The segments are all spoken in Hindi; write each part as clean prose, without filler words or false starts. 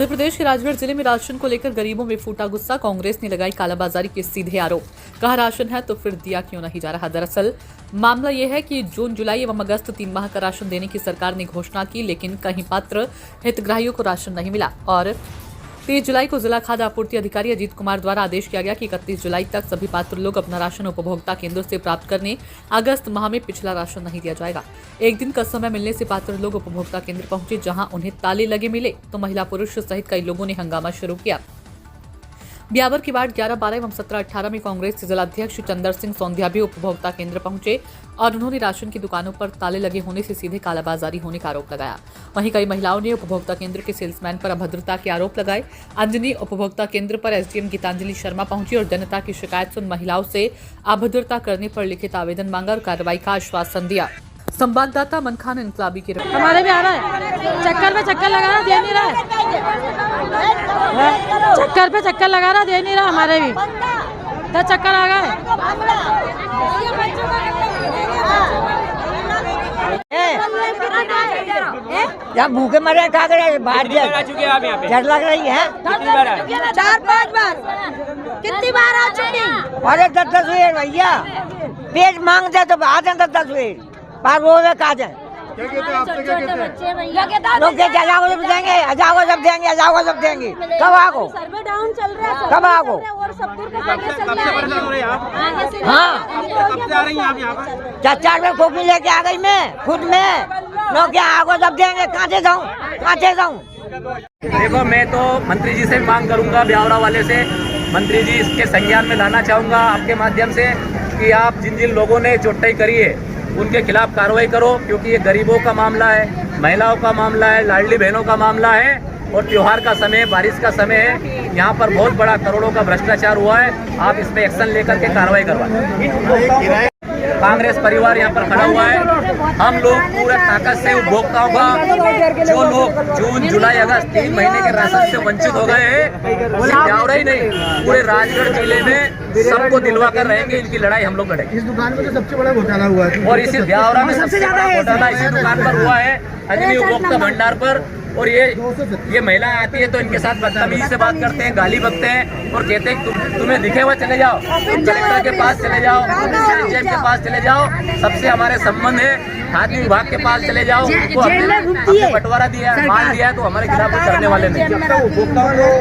मध्य प्रदेश के राजगढ़ जिले में राशन को लेकर गरीबों में फूटा गुस्सा। कांग्रेस ने लगाई कालाबाजारी के सीधे आरोप। कहा राशन है तो फिर दिया क्यों नहीं जा रहा। दरअसल मामला यह है कि जून, जुलाई एवं अगस्त 3 माह का राशन देने की सरकार ने घोषणा की, लेकिन कहीं पात्र हितग्राहियों को राशन नहीं मिला। और 23 जुलाई को जिला खाद्य आपूर्ति अधिकारी अजीत कुमार द्वारा आदेश किया गया कि 31 जुलाई तक सभी पात्र लोग अपना राशन उपभोक्ता केंद्र से प्राप्त करने। अगस्त माह में पिछला राशन नहीं दिया जाएगा। एक दिन का समय मिलने से पात्र लोग उपभोक्ता केंद्र पहुंचे, जहां उन्हें ताले लगे मिले तो महिला पुरुष सहित कई लोगों ने हंगामा शुरू किया। ब्यावर की वार्ड 11, 12 एवं 17, 18 में कांग्रेस के जिलाध्यक्ष चंदर सिंह सोंधिया भी उपभोक्ता केंद्र पहुंचे और उन्होंने राशन की दुकानों पर ताले लगे होने से सीधे कालाबाजारी होने का आरोप लगाया। वहीं कई महिलाओं ने उपभोक्ता केंद्र के सेल्समैन पर अभद्रता के आरोप लगाए। अंजनी उपभोक्ता केंद्र पर एसडीएम गीतांजलि शर्मा पहुंची और जनता की शिकायत सुन महिलाओं से अभद्रता करने पर लिखित आवेदन मांगा और कार्रवाई का आश्वासन दिया। संवाददाता मन खान इनकलाबी की रिपोर्ट। हमारे भी आ रहा है, चक्कर पे चक्कर लगा रहा, दे नहीं रहा है, चक्कर पे चक्कर लगा रहा, दे नहीं रहा। हमारे भी 10 चक्कर आ गए। जब भूखे मरे क्या करे, बाहर डर लग रही है। 4-5 बार, कितनी बार आ चुकी। अरे 10-10 वेर भैया, पेट मांगते तो आ जाए 10-10 वेर, पर वो वे कहा जाए लोग जाओ जब देंगे, जाओ जब देंगे, जाओ जब देंगे। कब आगो सर्वे डाउन चल रहा है, कब आगो। हाँ 4 में कॉपी लेके आ गई मैं खुद में। लोग क्या आगो जब देंगे, कहाँ से जाऊँ। देखो, मैं तो मंत्री जी से मांग करूंगा, ब्यावरा वाले से, मंत्री जी इसके संज्ञान में लाना चाहूंगा आपके माध्यम से कि आप जिन जिन लोगों ने चोटाई करी है उनके खिलाफ कार्रवाई करो, क्योंकि ये गरीबों का मामला है, महिलाओं का मामला है, लाडली बहनों का मामला है और त्योहार का समय, बारिश का समय है। यहाँ पर बहुत बड़ा करोड़ों का भ्रष्टाचार हुआ है। आप इस पे एक्शन लेकर के कार्रवाई करवाएं। कांग्रेस परिवार यहाँ पर खड़ा हुआ है। हम लोग पूरे ताकत से उपभोक्ताओं का, जो लोग जून, जुलाई, अगस्त 3 महीने के राशन से वंचित हो गए हैं, सिर्फ ब्यावरा ही नहीं पूरे राजगढ़ जिले में सबको दिलवा कर रहेंगे। इनकी लड़ाई हम लोग लड़ेंगे। इस दुकान में तो सबसे बड़ा घोटाला हुआ है और इसी ब्यावरा में सबसे बड़ा घोटाला इसी दुकान पर हुआ है, अंजनी उपभोक्ता भंडार पर। और ये महिला आती है तो इनके साथ बदतमीजी से बात करते हैं, गाली बकते हैं और कहते हैं तुम्हें दिखे हुआ चले जाओ, कलेक्टर के पास चले जाओ, एसडीएम के पास चले जाओ, सबसे हमारे संबंध है, खाद्य विभाग के पास चले जाओ, उनको हमने बंटवारा दिया है, माल दिया है, तो हमारे खिलाफ कुछ करने वाले नहीं।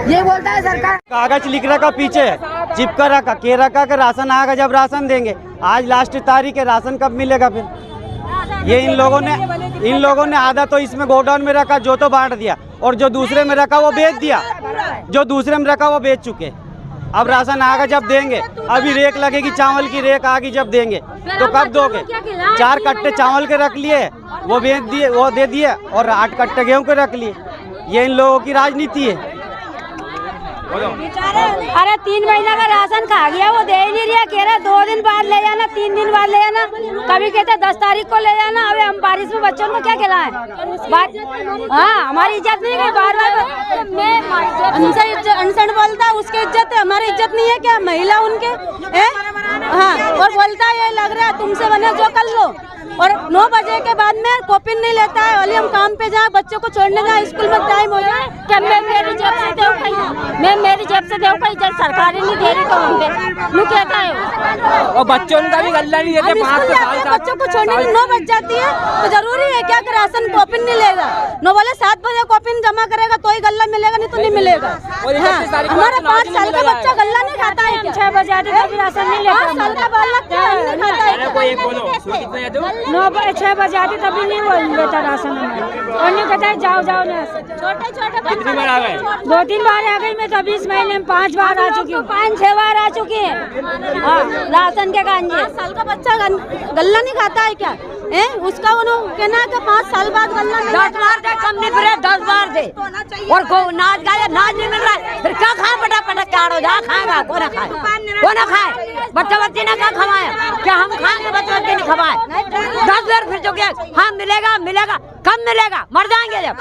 ये बोलता है सरकार, कागज लिख रखा, पीछे चिपका रखा, के रखा के राशन आएगा जब राशन देंगे। आज लास्ट तारीख है, राशन कब मिलेगा फिर। ये इन लोगों ने आधा तो इसमें गोडाउन में रखा, जो तो बांट दिया, और जो दूसरे में रखा वो बेच दिया, जो दूसरे में रखा वो बेच चुके। अब राशन आएगा जब देंगे। अभी रेक लगेगी, चावल की रेक आएगी जब देंगे, तो कब दोगे। 4 कट्टे चावल के रख लिए, वो बेच दिए, वो दे दिए, और 8 कट्टे गेहूं के रख लिए। ये इन लोगों की राजनीति है। अरे 3 महीना का राशन खा गया, वो दे ही नहीं रहा। कह रहा 2 दिन बाद ले जाना, 3 दिन बाद ले जाना, कभी कहते 10 तारीख को ले जाना। अबे हम बारिश में बच्चों को क्या खिलाएं। बात हाँ, हमारी इज्जत नहीं है। बार अनसन बोलता, उसकी इज्जत है, हमारी इज्जत नहीं है क्या। महिला उनके हाँ, और बोलता ये लग रहा है तुमसे बने जो कर लो। और 9 बजे के बाद में कॉपी नहीं लेता है। वाली हम काम पे जाए, बच्चों को छोड़ने जाए, स्कूल में टाइम हो जाए। क्या मैं मेरी जेब से देव जब सरकारी नहीं दे रही तो हम कहता है। और बच्चों का भी गल्ला नहीं देते, बच्चों को छोड़ने में 9 बज जाती है, तो जरूरी है क्या कि राशन कॉपी नहीं लेगा। 9 वाले 7 बजे कॉपी जमा करेगा तो ही गल्ला मिलेगा, नहीं तो नहीं मिलेगा। हमारा 5 साल का बच्चा गल्ला नहीं खाता है। 6 बजे आती है राशन नहीं लेगा। 5 साल का बालक नहीं खाता है। 6 बजे आती तभी नहीं लेता राशन, और नहीं कहता है जाओ ना। छोटे कितनी बार आ गए? 2-3 बार आ गई। मैं तो 20 महीने में 5 बार आ चुकी हूँ, 5-6 बार आ चुकी है। राशन के गांजे 5 साल का बच्चा गल्ला नहीं खाता है क्या। उसका कहना है कि 5 साल बाद गल्ला 10 बार दे, कम नहीं फिर 10 बार दे। और नाच गाया, नाच नहीं मिल रहा है, फिर क्या खाए। पटापट क्या जा खाएगा, कौन खाए। बच्चा बच्ची ने क्या खवाया, क्या हम खाएंगे, बच्चा बच्ची ने खवाए। 10 बार फिर जो क्या, हाँ मिलेगा, कब मिलेगा, मर जाएंगे जब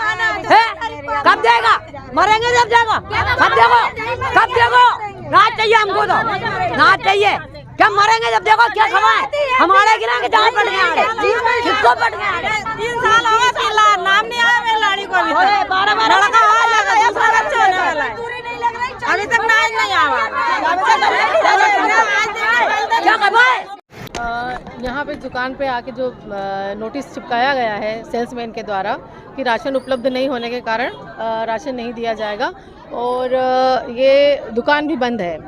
है, कब देगा, मरेंगे जब देगा, कब देखो। नाच चाहिए हमको, तो नाच चाहिए। क्या मरेंगे जब देखो, क्या खवाए। हमारे गिरा के जहाँ पड़ गए, किसको पड़ गए। 3 साल हो गए, नाम नहीं आया मेरी लाड़ी को। 12 लड़का अच्छा होने वाला है। अभी तक नाज नहीं आवा। यहाँ पे दुकान पे आके जो नोटिस चिपकाया गया है सेल्समैन के द्वारा कि राशन उपलब्ध नहीं होने के कारण राशन नहीं दिया जाएगा और ये दुकान भी बंद है।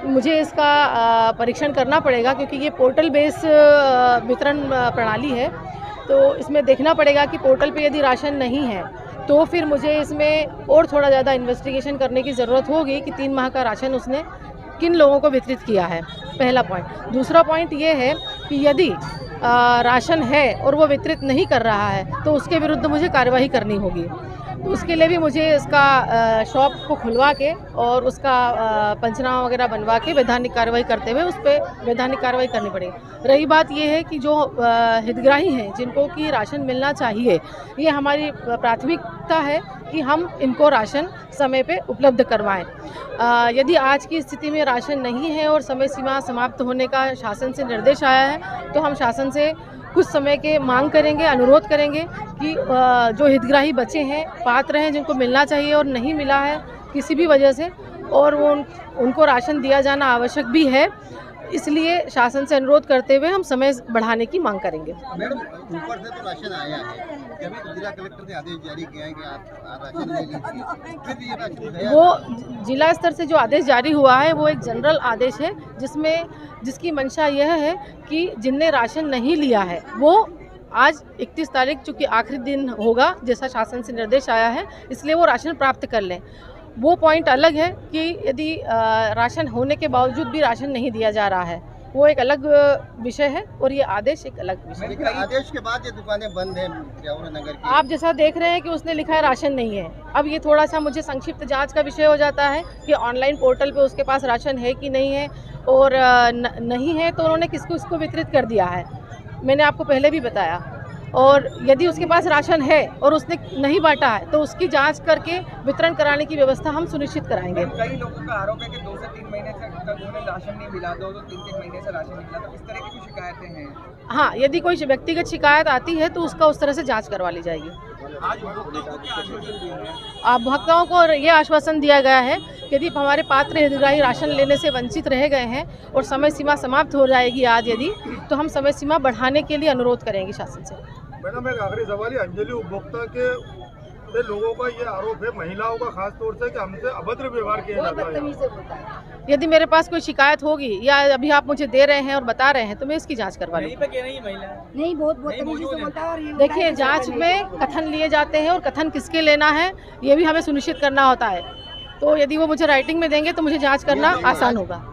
मुझे इसका परीक्षण करना पड़ेगा क्योंकि ये पोर्टल बेस वितरण प्रणाली है, तो इसमें देखना पड़ेगा कि पोर्टल पे यदि राशन नहीं है तो फिर मुझे इसमें और थोड़ा ज़्यादा इन्वेस्टिगेशन करने की ज़रूरत होगी कि 3 माह का राशन उसने किन लोगों को वितरित किया है, पहला पॉइंट। दूसरा पॉइंट ये है कि यदि राशन है और वो वितरित नहीं कर रहा है तो उसके विरुद्ध मुझे कार्यवाही करनी होगी। तो उसके लिए भी मुझे इसका शॉप को खुलवा के और उसका पंचनामा वगैरह बनवा के वैधानिक कार्रवाई करते हुए उस पर वैधानिक कार्रवाई करनी पड़ेगी। रही बात ये है कि जो हितग्राही हैं जिनको कि राशन मिलना चाहिए, ये हमारी प्राथमिकता है कि हम इनको राशन समय पे उपलब्ध करवाएं। यदि आज की स्थिति में राशन नहीं है और समय सीमा समाप्त होने का शासन से निर्देश आया है तो हम शासन से कुछ समय के मांग करेंगे, अनुरोध करेंगे कि जो हितग्राही बचे हैं, पात्र हैं, जिनको मिलना चाहिए और नहीं मिला है किसी भी वजह से, और वो उनको राशन दिया जाना आवश्यक भी है, इसलिए शासन से अनुरोध करते हुए हम समय बढ़ाने की मांग करेंगे। मैडम, ऊपर से तो राशन आया है, कभी जिला कलेक्टर ने आदेश जारी किया है कि आप राशन ले लीजिए, फिर भी ये राशन गया। वो जिला स्तर से जो आदेश जारी हुआ है वो एक जनरल आदेश है जिसकी मंशा यह है कि जिनने राशन नहीं लिया है वो आज 31 तारीख चूँकि आखिरी दिन होगा जैसा शासन से निर्देश आया है, इसलिए वो राशन प्राप्त कर लें। वो पॉइंट अलग है कि यदि राशन होने के बावजूद भी राशन नहीं दिया जा रहा है, वो एक अलग विषय है और ये आदेश एक अलग विषय है। लेकिन आदेश के बाद ये दुकानें बंद हैं ब्यावरा नगर की। आप जैसा देख रहे हैं कि उसने लिखा है राशन नहीं है। अब ये थोड़ा सा मुझे संक्षिप्त जांच का विषय हो जाता है कि ऑनलाइन पोर्टल पे उसके पास राशन है कि नहीं है, और नहीं है तो उन्होंने किसको इसको वितरित कर दिया है, मैंने आपको पहले भी बताया। और यदि उसके पास राशन है और उसने नहीं बांटा है तो उसकी जांच करके वितरण कराने की व्यवस्था हम सुनिश्चित कराएंगे। कई लोगों का आरोप है कि 2 से 3 महीने तक उन्हें राशन नहीं मिला, 2 से 3 महीने से राशन नहीं मिला, तो इस तरह की कुछ शिकायतें हैं। हाँ, यदि कोई व्यक्तिगत शिकायत आती है तो उसका उस तरह से जांच करवा ली जाएगी। आज उपभोक्ताओं को क्या आश्वासन दिया है? आप भक्तों को ये आश्वासन दिया गया है कि यदि हमारे पात्र हितग्राही राशन लेने से वंचित रह गए हैं और समय सीमा समाप्त हो जाएगी आज यदि, तो हम समय सीमा बढ़ाने के लिए अनुरोध करेंगे शासन से। मैडम, एक आखिरी सवाल है, अंजलि उपभोक्ता के लोगों का ये आरोप है, महिलाओं का खास तौर से, कि हमसे अभद्र व्यवहार किया जाता है। यदि मेरे पास कोई शिकायत होगी या अभी आप मुझे दे रहे हैं और बता रहे हैं तो मैं इसकी जांच करवा लूँगी। नहीं, बहुत तमीज़ी से बोलता है। और देखिए, जांच में कथन लिए जाते हैं और कथन किसके लेना है ये भी हमें सुनिश्चित करना होता है, तो यदि वो मुझे राइटिंग में देंगे तो मुझे जांच करना आसान होगा।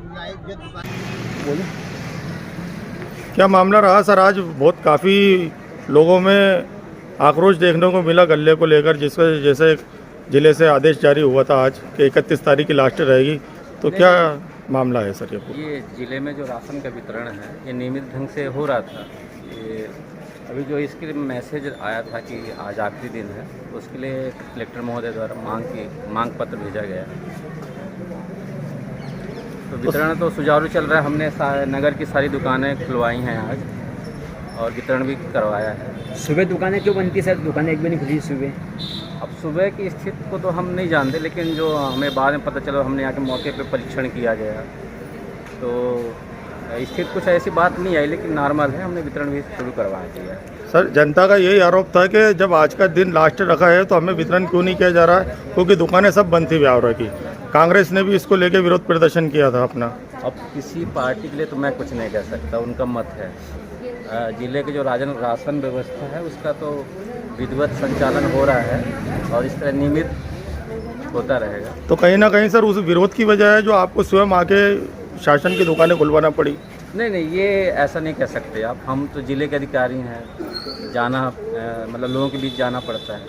क्या मामला रहा सर? आज बहुत काफ़ी लोगों में आक्रोश देखने को मिला गले को लेकर, जिसके जैसे जिले से आदेश जारी हुआ था आज कि 31 तारीख की लास्ट रहेगी, तो क्या मामला है सर? ये जिले में जो राशन का वितरण है ये नियमित ढंग से हो रहा था। ये अभी जो इसके लिए मैसेज आया था कि आज आखिरी दिन है, उसके लिए कलेक्टर महोदय द्वारा मांग पत्र भेजा गया। तो वितरण तो सुचारू चल रहा है। हमने नगर की सारी दुकानें खुलवाई हैं आज और वितरण भी करवाया है। सुबह दुकानें क्यों बनती है सर? दुकानें एक भी नहीं खुली सुबह। अब सुबह की स्थिति को तो हम नहीं जानते, लेकिन जो हमें बाद में पता चला, हमने आके मौके पे परीक्षण किया गया तो स्थिति कुछ ऐसी बात नहीं आई, लेकिन नॉर्मल है। हमने वितरण भी शुरू करवा दिया है। सर, जनता का यही आरोप था कि जब आज का दिन लास्ट रखा है तो हमें वितरण क्यों नहीं किया जा रहा है, क्योंकि दुकानें सब बंद थी ब्यावरा की। कांग्रेस ने भी इसको लेकर विरोध प्रदर्शन किया था अपना। अब किसी पार्टी के लिए तो मैं कुछ नहीं कह सकता, उनका मत है। जिले की जो राशन व्यवस्था है उसका तो विधिवत संचालन हो रहा है और इस तरह नियमित होता रहेगा। तो कहीं ना कहीं सर उस विरोध की वजह है जो आपको स्वयं आके शासन की दुकानें खुलवाना पड़ी? नहीं, ये ऐसा नहीं कह सकते आप। हम तो जिले के अधिकारी हैं, जाना मतलब लोगों के बीच जाना पड़ता है,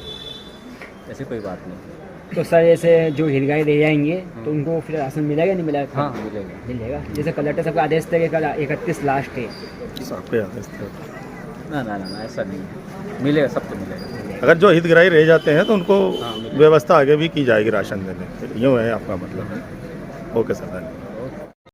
ऐसी कोई बात नहीं। तो सर ऐसे जो हितग्राही रह जाएंगे तो उनको फिर राशन मिलेगा नहीं मिलेगा? हाँ, मिलेगा। जैसे कलेक्टर साहब का आदेश था कि कल 31 लास्ट है। ना, ऐसा नहीं है, मिलेगा, सबको मिलेगा। अगर जो हितग्राही रह जाते हैं तो उनको व्यवस्था आगे भी की जाएगी राशन देने की, यूँ है आपका मतलब? Okay sir.